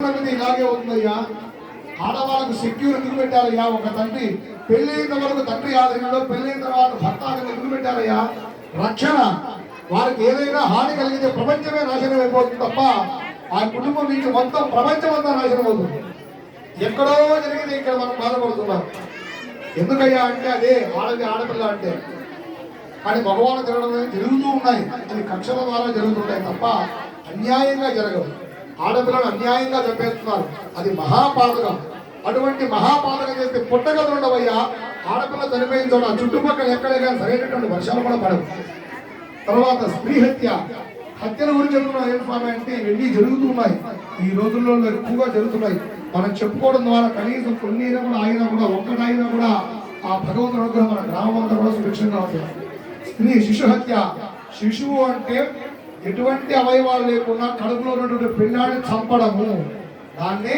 ఇలాగే అవుతుందయ్యా. ఆడవాళ్ళకు సెక్యూర్ ఎందుకు పెట్టారయ్యా? ఒక తండ్రి పెళ్ళైన వరకు తండ్రి ఆధీనంలో, పెళ్ళైన తర్వాత భర్త ఆధీనంలో ఎందుకు పెట్టారయ్యా? రక్షణ. వారికి ఏదైనా హాని కలిగితే ప్రపంచమే నాశనం అయిపోతుంది తప్ప ఆ కుటుంబం నుంచి మొత్తం ప్రపంచం అంతా నాశనం అవుతుంది. ఎక్కడో జరిగితే ఇక్కడ మనం బాధపడుతున్నాం. ఎందుకయ్యా అంటే అదే ఆడపిల్ల అంటే. కానీ మగవాళ్ళు జరుగుతూ ఉన్నాయి. అది కక్షల ద్వారా జరుగుతుంటాయి తప్ప అన్యాయంగా జరగవు. ఆడపిల్లలు అన్యాయంగా చంపేస్తున్నారు. అది మహాపాతకం. అటువంటి మహాపాతకం చేస్తే పుట్టగదులు ఉండవయ్యా. ఆడపిల్ల చనిపోయిన చోట చుట్టుపక్కల ఎక్కడే కానీ సరైనటువంటి వర్షాలు కూడా పడవు. తర్వాత స్త్రీ హత్యల గురించి చెప్తున్నాం. ఏం స్వామి అంటే ఇవన్నీ జరుగుతున్నాయి. ఈ రోజుల్లో ఎక్కువగా జరుగుతున్నాయి. మనం చెప్పుకోవడం ద్వారా కనీసం కొన్ని కూడా ఆగినా కూడా ఒక్కటైనా కూడా ఆ భగవంతుడు అనుగ్రహం మన గ్రామం అంతా కూడా సురక్షంగా ఉంటుంది. స్త్రీ శిశు హత్య. శిశువు అంటే ఎటువంటి అవయవాలు లేకుండా కడుపులో ఉన్నటువంటి పిల్లాన్ని చంపడము. దాన్ని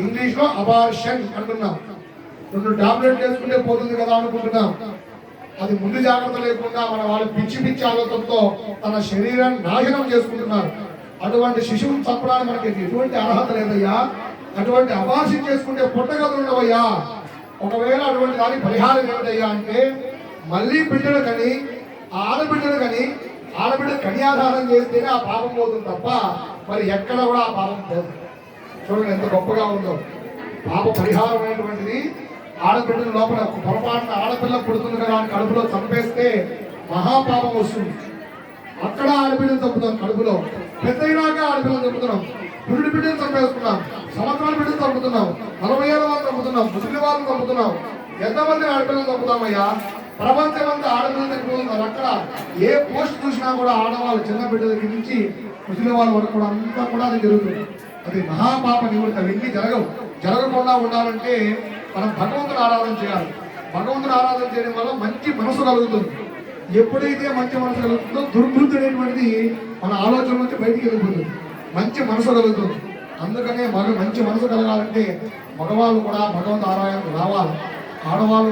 ఇంగ్లీష్ లో అబార్షన్ అంటున్నాం. 2 టాబ్లెట్ వేసుకుంటే పోతుంది కదా అనుకుంటున్నాం. అది ముందు జాగ్రత్త లేకుండా మన వాళ్ళు పిచ్చి ఆలోచనతో తన శరీరాన్ని నాశనం చేసుకుంటున్నారు. అటువంటి శిశువుని చంపడానికి మనకి ఎటువంటి అర్హత లేదయ్యా. అటువంటి అబార్షన్ చేసుకుంటే పుట్టగదులు ఉండవయ్యా. ఒకవేళ అటువంటి దానికి పరిహారం ఏమిటయ్యా అంటే మళ్ళీ బిడ్డలు కని ఆడబిడ్డ కన్యాదానం చేస్తేనే ఆ పాపం పోతుంది తప్ప మరి ఎక్కడ కూడా ఆ పాపం పోదు. చూడండి ఎంత గొప్పగా ఉందో. పాప పరిహారం అనేటువంటిది ఆడబిడ్డల లోపల పొరపాటున ఆడపిల్ల పుడుతుంది కదా అని కడుపులో చంపేస్తే మహాపాపం వస్తుంది. అక్కడ ఆడబిడ్డలు చంపుతాం, కడుపులో పెద్దయినాక ఆడపిల్లలు చంపుతున్నాం. పురుడి బిడ్డలు చంపేస్తున్నాం, సంవత్సరాల బిడ్డలు చంపుతున్నాం, 40 ఏళ్ళ వాళ్ళు చంపుతున్నాం, ముసలి వాళ్ళని చంపుతున్నాం. ఎంతమంది ఆడపిల్లలు చంపుతామయ్యా? ప్రపంచం అంతా ఆడపిల్లలు చంపుతున్నారు. అక్కడ ఏ పోస్ట్ చూసినా కూడా ఆడవాళ్ళు చిన్న బిడ్డల దగ్గర నుంచి ముసలి వాళ్ళ వరకు కూడా అంతా కూడా అది జరుగుతుంది. అది మహాపాప నివృత్తి. అవన్నీ జరగకుండా ఉండాలంటే మనం భగవంతుని ఆరాధన చేయాలి. భగవంతుని ఆరాధన చేయడం వల్ల మంచి మనసు కలుగుతుంది. ఎప్పుడైతే మంచి మనసు కలుగుతుందో దుర్బుద్ధి అనేటువంటిది మన ఆలోచన నుంచి బయటికి వెళ్ళిపోతుంది. మంచి మనసు కలుగుతుంది. అందుకనే మంచి మనసు కలగాలంటే మగవాళ్ళు కూడా భగవంతు ఆరాధనకు రావాలి. ఆడవాళ్ళు